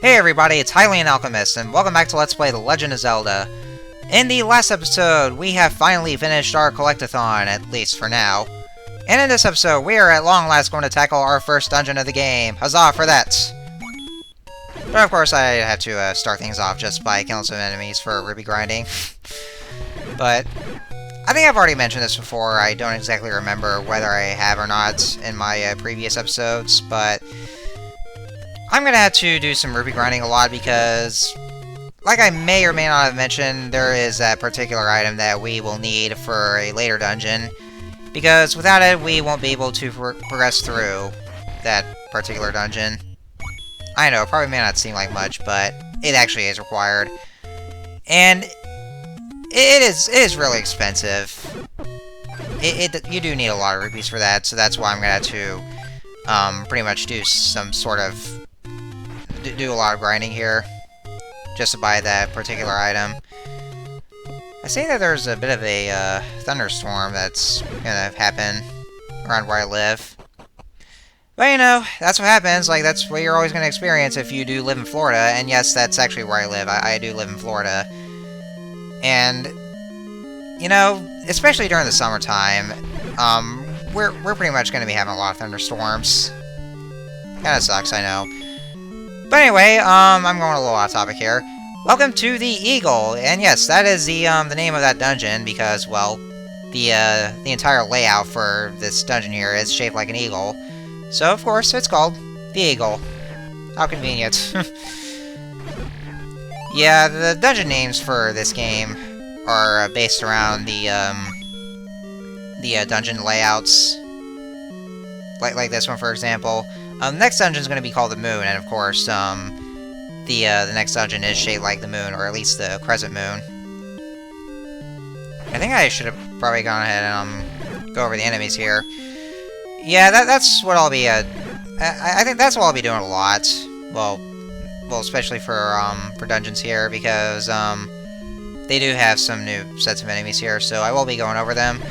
Hey everybody, it's Hylian Alchemist, and welcome back to Let's Play The Legend of Zelda. In the last episode, we have finally finished our collectathon, at least for now. And in this episode, we are at long last going to tackle our first dungeon of the game. Huzzah for that! But of course, I have to start things off just by killing some enemies for ruby grinding. But I think I've already mentioned this before. I don't exactly remember whether I have or not in my previous episodes, but I'm gonna have to do some ruby grinding a lot because, like I may or may not have mentioned, there is that particular item that we will need for a later dungeon, because without it, we won't be able to progress through that particular dungeon. I know, it probably may not seem like much, but it actually is required. And it is really expensive. You do need a lot of rupees for that, so that's why I'm gonna have to pretty much do some sort of do a lot of grinding here just to buy that particular item. I see that there's a bit of a thunderstorm that's gonna happen around where I live. But you know, that's what happens. Like, that's what you're always gonna experience if you do live in Florida. And yes, that's actually where I live. I do live in Florida. And you know, especially during the summertime, we're pretty much gonna be having a lot of thunderstorms. Kinda sucks, I know. But anyway, I'm going a little off topic here. Welcome to the Eagle, and yes, that is the name of that dungeon because, well, the entire layout for this dungeon here is shaped like an eagle. So of course, it's called the Eagle. How convenient. Yeah, the dungeon names for this game are based around the dungeon layouts. Like this one, for example. The next dungeon is going to be called the Moon, and of course, the next dungeon is shaped like the moon, or at least the crescent moon. I think I should have probably gone ahead and go over the enemies here. Yeah, that's what I'll be. I think that's what I'll be doing a lot. Well, especially for dungeons here, because they do have some new sets of enemies here, so I will be going over them.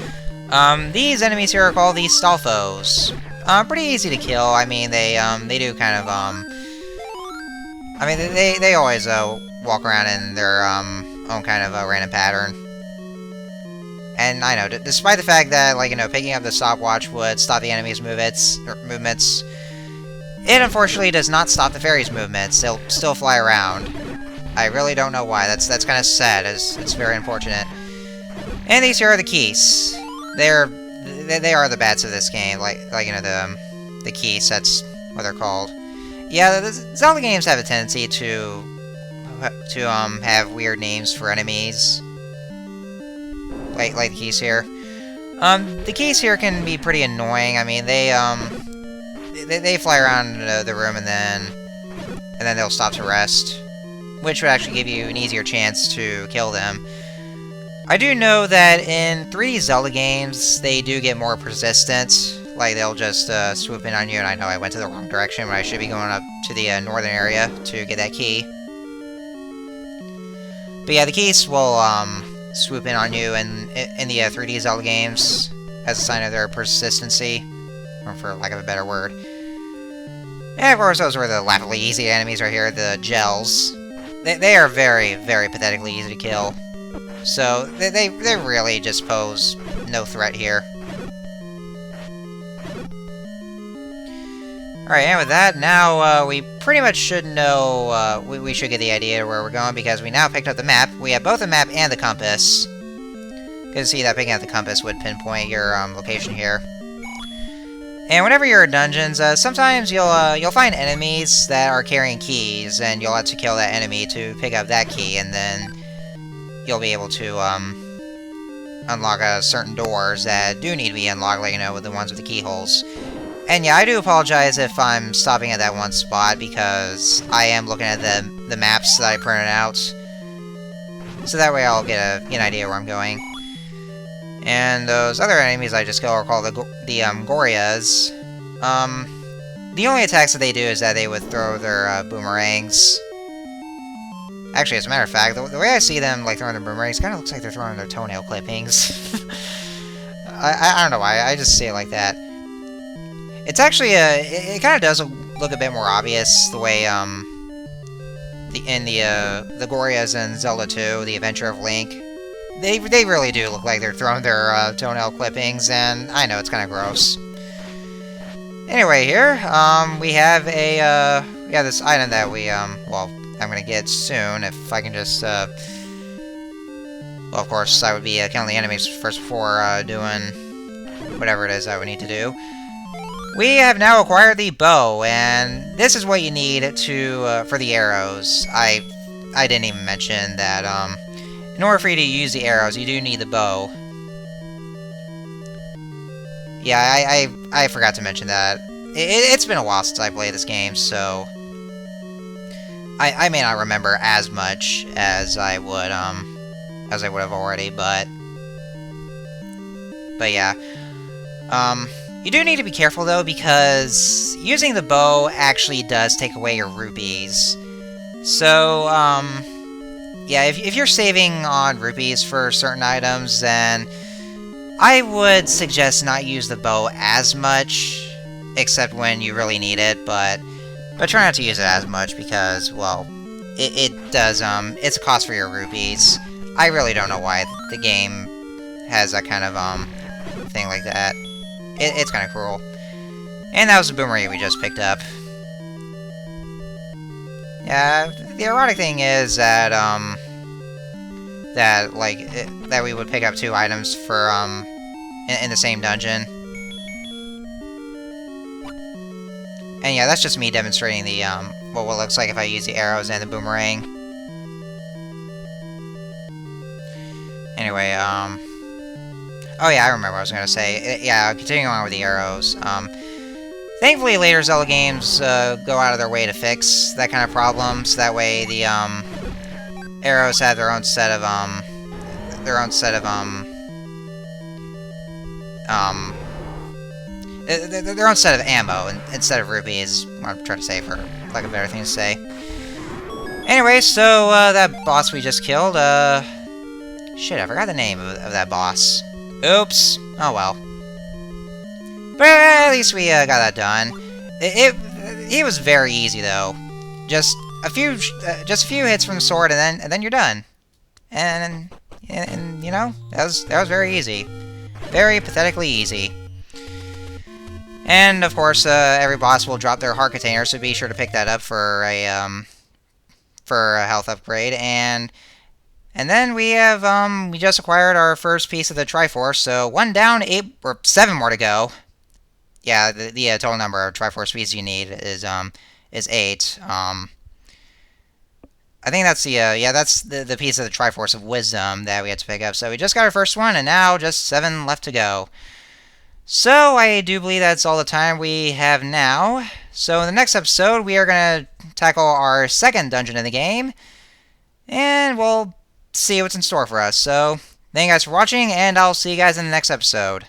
These enemies here are called the Stalfos. Pretty easy to kill. I mean, they do kind of, I mean, they always, walk around in their, own kind of, random pattern. And I know, despite the fact that, like, you know, picking up the stopwatch would stop the enemy's movements, it unfortunately does not stop the fairies' movements. They'll still fly around. I really don't know why. That's kind of sad, as it's very unfortunate. And these here are the keys. They are the bats of this game, like you know, the keys, that's what they're called. Yeah, the Zelda games have a tendency to have weird names for enemies, like the keys here. The keys here can be pretty annoying. I mean, they fly around the room and then they'll stop to rest, which would actually give you an easier chance to kill them. I do know that in 3D Zelda games, they do get more persistent. Like, they'll just swoop in on you, and I know I went to the wrong direction when I should be going up to the northern area to get that key. But yeah, the keys will swoop in on you in the 3D Zelda games as a sign of their persistency, or for lack of a better word. And of course, those were the laughably easy enemies right here, the gels. They are very, very pathetically easy to kill. So, they really just pose no threat here. Alright, and with that, now we pretty much should know, we should get the idea of where we're going, because we now picked up the map. We have both the map and the compass. You can see that picking up the compass would pinpoint your location here. And whenever you're in dungeons, sometimes you'll find enemies that are carrying keys, and you'll have to kill that enemy to pick up that key, and then you'll be able to unlock certain doors that do need to be unlocked, like, you know, with the ones with the keyholes. And yeah, I do apologize if I'm stopping at that one spot, because I am looking at the maps that I printed out, so that way I'll get an idea where I'm going. And those other enemies I just killed are called the Gorias. The only attacks that they do is that they would throw their boomerangs. Actually, as a matter of fact, the way I see them, like, throwing their boomerangs, kind of looks like they're throwing their toenail clippings. I don't know why, I just see it like that. It's actually, it kind of does look a bit more obvious, the way, the Gorias in Zelda 2, The Adventure of Link. They really do look like they're throwing their toenail clippings, and I know it's kind of gross. Anyway, here we have this item that we well, I'm gonna get soon if I can just well, of course I would be killing the enemies first before doing whatever it is I would need to do. We have now acquired the bow, and this is what you need to for the arrows. I didn't even mention that in order for you to use the arrows, you do need the bow. Yeah, I forgot to mention that. It's been a while since I played this game, so I may not remember as much as I would have already, but yeah. You do need to be careful, though, because using the bow actually does take away your rupees. So, yeah, if you're saving on rupees for certain items, then I would suggest not use the bow as much, except when you really need it, but try not to use it as much because, well, it does, it's a cost for your rupees. I really don't know why the game has that kind of, thing like that. It's kind of cruel. And that was the boomerang we just picked up. Yeah, the ironic thing is that, that we would pick up 2 items for, in the same dungeon. And yeah, that's just me demonstrating the, what it looks like if I use the arrows and the boomerang. Anyway, oh yeah, I remember what I was gonna say. Yeah, continuing on with the arrows. Thankfully, later Zelda games go out of their way to fix that kind of problem, so that way the arrows have their own set of ammo instead of rupees. Is what I'm trying to say, for lack of a better thing to say. Anyway, so that boss we just killed. Shit, I forgot the name of that boss. Oops. Oh well. But at least we got that done. It was very easy though. Just a few hits from the sword, and then you're done. And you know, that was very easy, very pathetically easy. And of course, every boss will drop their heart container, so be sure to pick that up for a health upgrade. And then we have we just acquired our first piece of the Triforce, so 1 down, 8 or 7 more to go. Yeah, the total number of Triforce pieces you need is 8. I think that's that's the piece of the Triforce of Wisdom that we had to pick up. So we just got our first one, and now just 7 left to go. So I do believe that's all the time we have now. So in the next episode, we are going to tackle our second dungeon in the game, and we'll see what's in store for us. So thank you guys for watching, and I'll see you guys in the next episode.